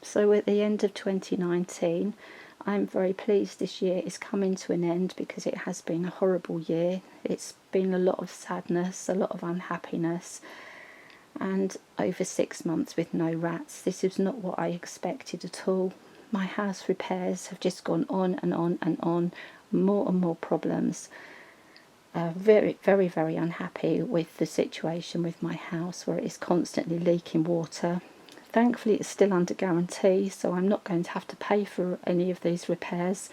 So at the end of 2019, I'm very pleased this year is coming to an end, because it has been a horrible year. It's been a lot of sadness, a lot of unhappiness, and over 6 months with no rats. This is not what I expected at all. My house repairs have just gone on and on and on, more and more problems. Very, very, very unhappy with the situation with my house, where it is constantly leaking water. Thankfully it's still under guarantee, so I'm not going to have to pay for any of these repairs.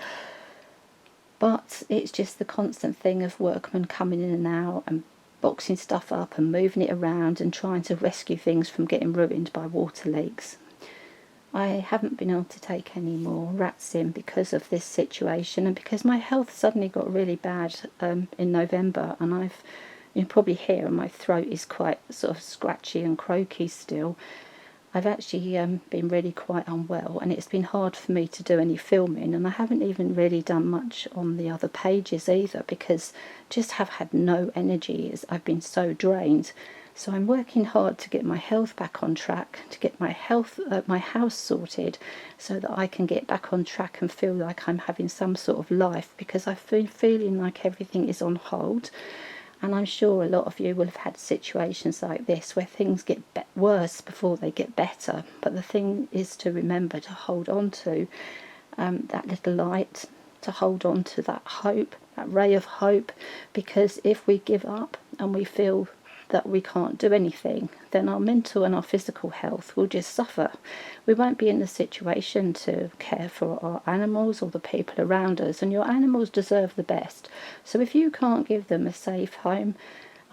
But it's just the constant thing of workmen coming in and out and boxing stuff up and moving it around and trying to rescue things from getting ruined by water leaks. I haven't been able to take any more rats in because of this situation, and because my health suddenly got really bad in November, and you can probably hear my throat is quite sort of scratchy and croaky still. I've actually been really quite unwell, and it's been hard for me to do any filming, and I haven't even really done much on the other pages either, because just have had no energy as I've been so drained. So I'm working hard to get my health back on track, to get my house sorted, so that I can get back on track and feel like I'm having some sort of life, because I've been feeling like everything is on hold. And I'm sure a lot of you will have had situations like this, where things get worse before they get better. But the thing is to remember to hold on to that little light, to hold on to that hope, that ray of hope, because if we give up and we feel that we can't do anything, then our mental and our physical health will just suffer. We won't be in the situation to care for our animals or the people around us, and your animals deserve the best. So if you can't give them a safe home,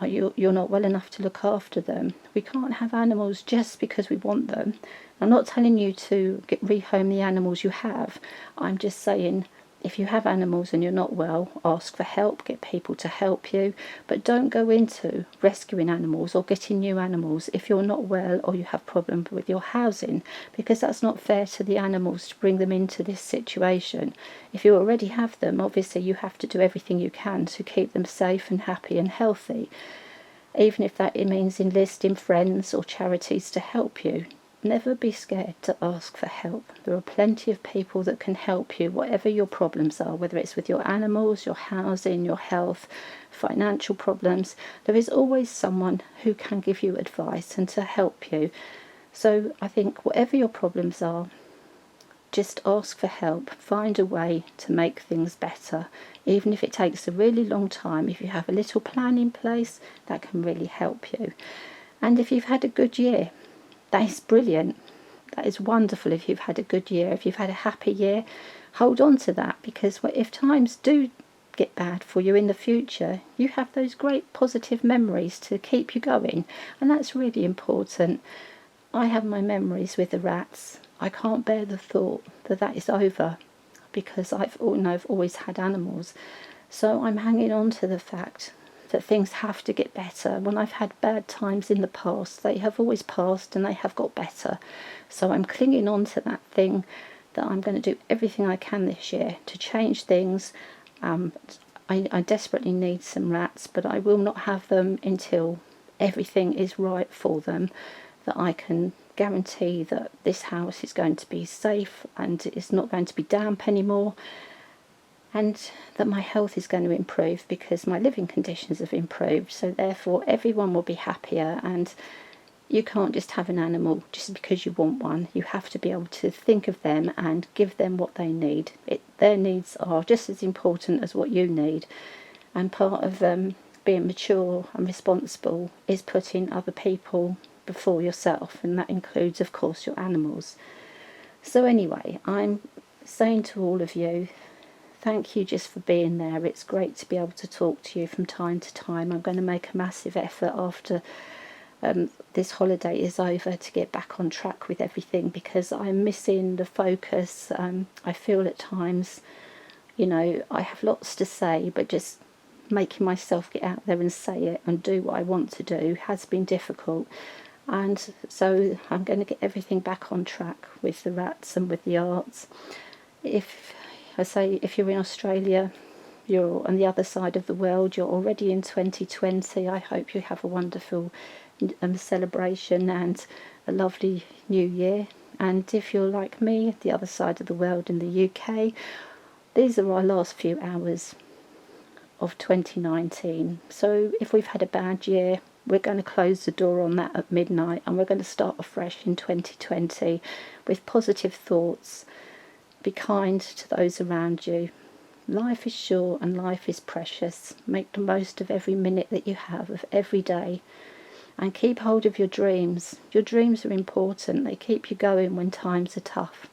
or you're not well enough to look after them, we can't have animals just because we want them. I'm not telling you to rehome the animals you have. I'm just saying, if you have animals and you're not well, ask for help, get people to help you, but don't go into rescuing animals or getting new animals if you're not well or you have problems with your housing, because that's not fair to the animals to bring them into this situation. If you already have them, obviously you have to do everything you can to keep them safe and happy and healthy, even if that means enlisting friends or charities to help you. Never be scared to ask for help. There are plenty of people that can help you, whatever your problems are, whether it's with your animals, your housing, your health, financial problems. There is always someone who can give you advice and to help you. So I think whatever your problems are, just ask for help. Find a way to make things better. Even if it takes a really long time, if you have a little plan in place, that can really help you. And if you've had a good year, that is brilliant. That is wonderful if you've had a good year. If you've had a happy year, hold on to that, because if times do get bad for you in the future, you have those great positive memories to keep you going, and that's really important. I have my memories with the rats. I can't bear the thought that that is over, because I've always had animals. So I'm hanging on to the fact that things have to get better. When I've had bad times in the past, they have always passed and they have got better. So I'm clinging on to that thing, that I'm going to do everything I can this year to change things. I desperately need some rats, but I will not have them until everything is right for them, that I can guarantee that this house is going to be safe and it's not going to be damp anymore, and that my health is going to improve because my living conditions have improved. So therefore everyone will be happier, and you can't just have an animal just because you want one. You have to be able to think of them and give them what they need. Their needs are just as important as what you need, and part of being mature and responsible is putting other people before yourself, and that includes of course your animals. So anyway, I'm saying to all of you, thank you just for being there. It's great to be able to talk to you from time to time. I'm going to make a massive effort after this holiday is over to get back on track with everything, because I'm missing the focus. I feel at times, I have lots to say, but just making myself get out there and say it and do what I want to do has been difficult. And so I'm going to get everything back on track with the rats and with the arts. If you're in Australia, you're on the other side of the world, you're already in 2020, I hope you have a wonderful celebration and a lovely new year. And if you're like me, the other side of the world in the UK, these are our last few hours of 2019. So if we've had a bad year, we're going to close the door on that at midnight, and we're going to start afresh in 2020 with positive thoughts. Be kind to those around you. Life is short and life is precious. Make the most of every minute that you have of every day, and keep hold of your dreams. Your dreams are important. They keep you going when times are tough.